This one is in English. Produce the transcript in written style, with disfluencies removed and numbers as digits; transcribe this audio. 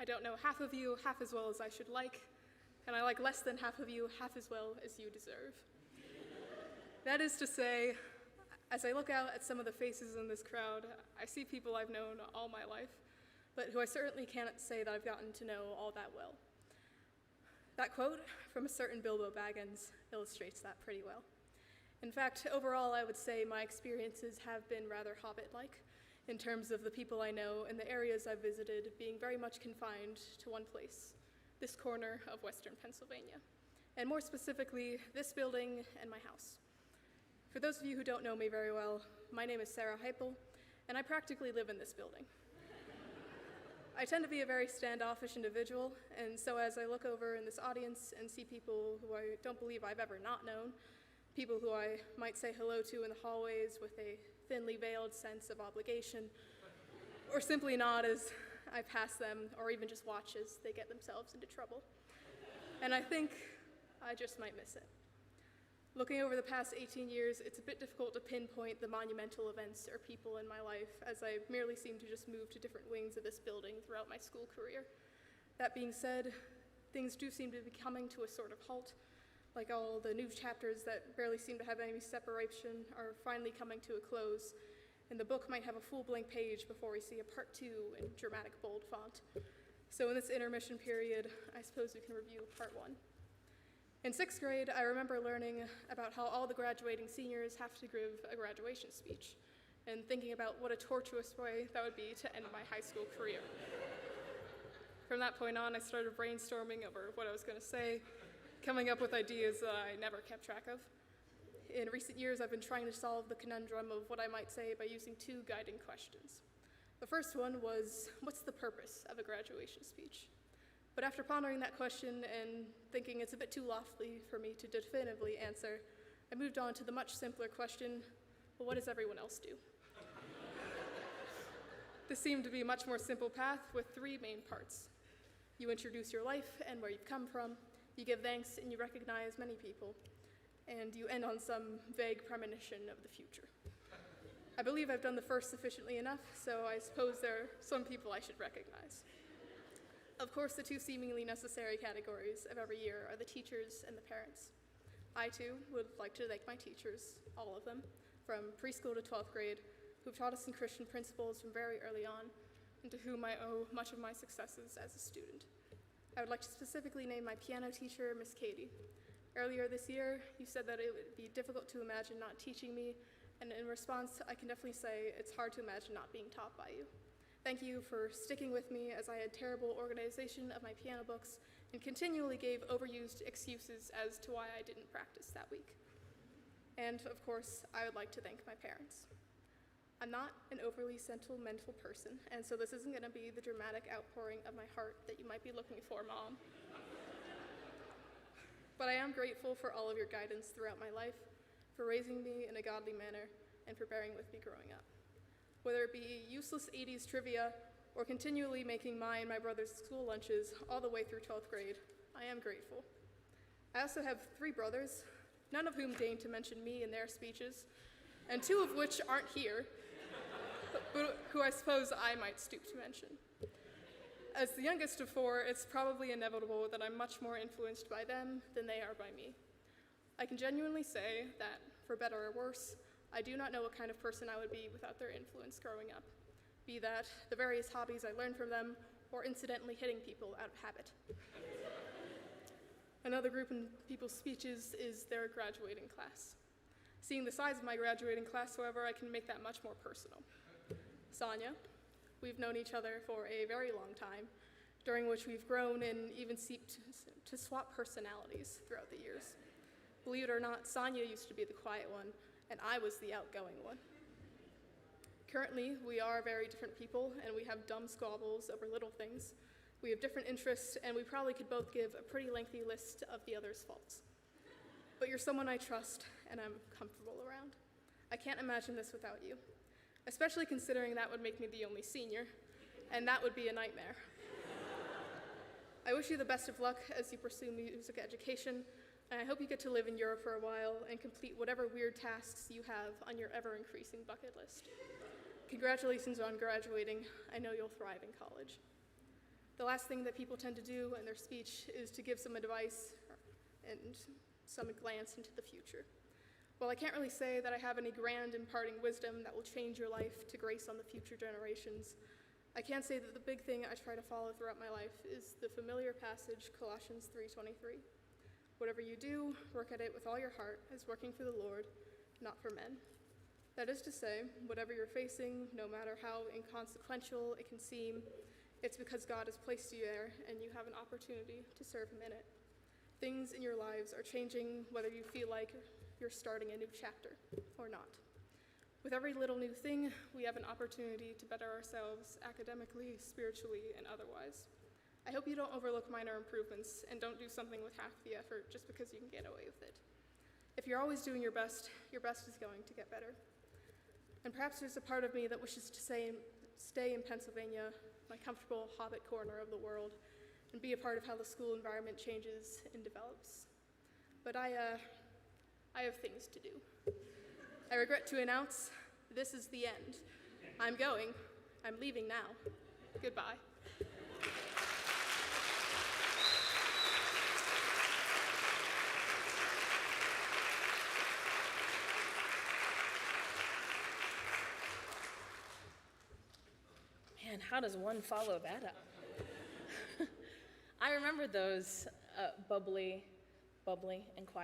I don't know half of you half as well as I should like, and I like less than half of you half as well as you deserve. That is to say, as I look out at some of the faces in this crowd, I see people I've known all my life, but who I certainly can't say that I've gotten to know all that well. That quote from a certain Bilbo Baggins illustrates that pretty well. In fact, overall, I would say my experiences have been rather Hobbit-like in terms of the people I know and the areas I've visited being very much confined to one place, this corner of Western Pennsylvania, and more specifically, this building and my house. For those of you who don't know me very well, my name is Sarah Heiple, and I practically live in this building. I tend to be a very standoffish individual, and so as I look over in this audience and see people who I don't believe I've ever not known, people who I might say hello to in the hallways with a thinly veiled sense of obligation, or simply nod as I pass them, or even just watch as they get themselves into trouble. And I think I just might miss it. Looking over the past 18 years, it's a bit difficult to pinpoint the monumental events or people in my life, as I merely seem to just move to different wings of this building throughout my school career. That being said, things do seem to be coming to a sort of halt, like all the new chapters that barely seem to have any separation are finally coming to a close, and the book might have a full blank page before we see a part 2 in dramatic bold font. So in this intermission period, I suppose we can review part 1. In 6th grade, I remember learning about how all the graduating seniors have to give a graduation speech, and thinking about what a tortuous way that would be to end my high school career. From that point on, I started brainstorming over what I was going to say, coming up with ideas that I never kept track of. In recent years, I've been trying to solve the conundrum of what I might say by using 2 guiding questions. The first one was, what's the purpose of a graduation speech? But after pondering that question and thinking it's a bit too lofty for me to definitively answer, I moved on to the much simpler question, well, what does everyone else do? This seemed to be a much more simple path with 3 main parts. You introduce your life and where you've come from, you give thanks and you recognize many people, and you end on some vague premonition of the future. I believe I've done the first sufficiently enough, so I suppose there are some people I should recognize. Of course, the 2 seemingly necessary categories of every year are the teachers and the parents. I, too, would like to thank my teachers, all of them, from preschool to 12th grade, who've taught us in Christian principles from very early on, and to whom I owe much of my successes as a student. I would like to specifically name my piano teacher, Miss Katie. Earlier this year, you said that it would be difficult to imagine not teaching me, and in response, I can definitely say it's hard to imagine not being taught by you. Thank you for sticking with me as I had terrible organization of my piano books and continually gave overused excuses as to why I didn't practice that week. And of course, I would like to thank my parents. I'm not an overly sentimental person, and so this isn't gonna be the dramatic outpouring of my heart that you might be looking for, Mom. But I am grateful for all of your guidance throughout my life, for raising me in a godly manner, and for bearing with me growing up. Whether it be useless 80s trivia or continually making my and my brother's school lunches all the way through 12th grade, I am grateful. I also have 3 brothers, none of whom deign to mention me in their speeches, and 2 of which aren't here, but who I suppose I might stoop to mention. As the youngest of 4, it's probably inevitable that I'm much more influenced by them than they are by me. I can genuinely say that, for better or worse, I do not know what kind of person I would be without their influence growing up, be that the various hobbies I learned from them or incidentally hitting people out of habit. Another group in people's speeches is their graduating class. Seeing the size of my graduating class, however, I can make that much more personal. Sonya, we've known each other for a very long time, during which we've grown and even seeked to swap personalities throughout the years. Believe it or not, Sonya used to be the quiet one, and I was the outgoing one. Currently, we are very different people, and we have dumb squabbles over little things. We have different interests, and we probably could both give a pretty lengthy list of the other's faults. But you're someone I trust, and I'm comfortable around. I can't imagine this without you, especially considering that would make me the only senior, and that would be a nightmare. I wish you the best of luck as you pursue music education, and I hope you get to live in Europe for a while and complete whatever weird tasks you have on your ever-increasing bucket list. Congratulations on graduating. I know you'll thrive in college. The last thing that people tend to do in their speech is to give some advice and some glance into the future. While I can't really say that I have any grand imparting wisdom that will change your life to grace on the future generations, I can say that the big thing I try to follow throughout my life is the familiar passage, Colossians 3:23. Whatever you do, work at it with all your heart, as working for the Lord, not for men. That is to say, whatever you're facing, no matter how inconsequential it can seem, it's because God has placed you there and you have an opportunity to serve Him in it. Things in your lives are changing whether you feel like you're starting a new chapter or not. With every little new thing, we have an opportunity to better ourselves academically, spiritually, and otherwise. I hope you don't overlook minor improvements and don't do something with half the effort just because you can get away with it. If you're always doing your best is going to get better. And perhaps there's a part of me that wishes to stay in Pennsylvania, my comfortable hobbit corner of the world, and be a part of how the school environment changes and develops. But I have things to do. I regret to announce, this is the end. I'm going. I'm leaving now. Goodbye. Man, how does one follow that up? I remember those bubbly, and quiet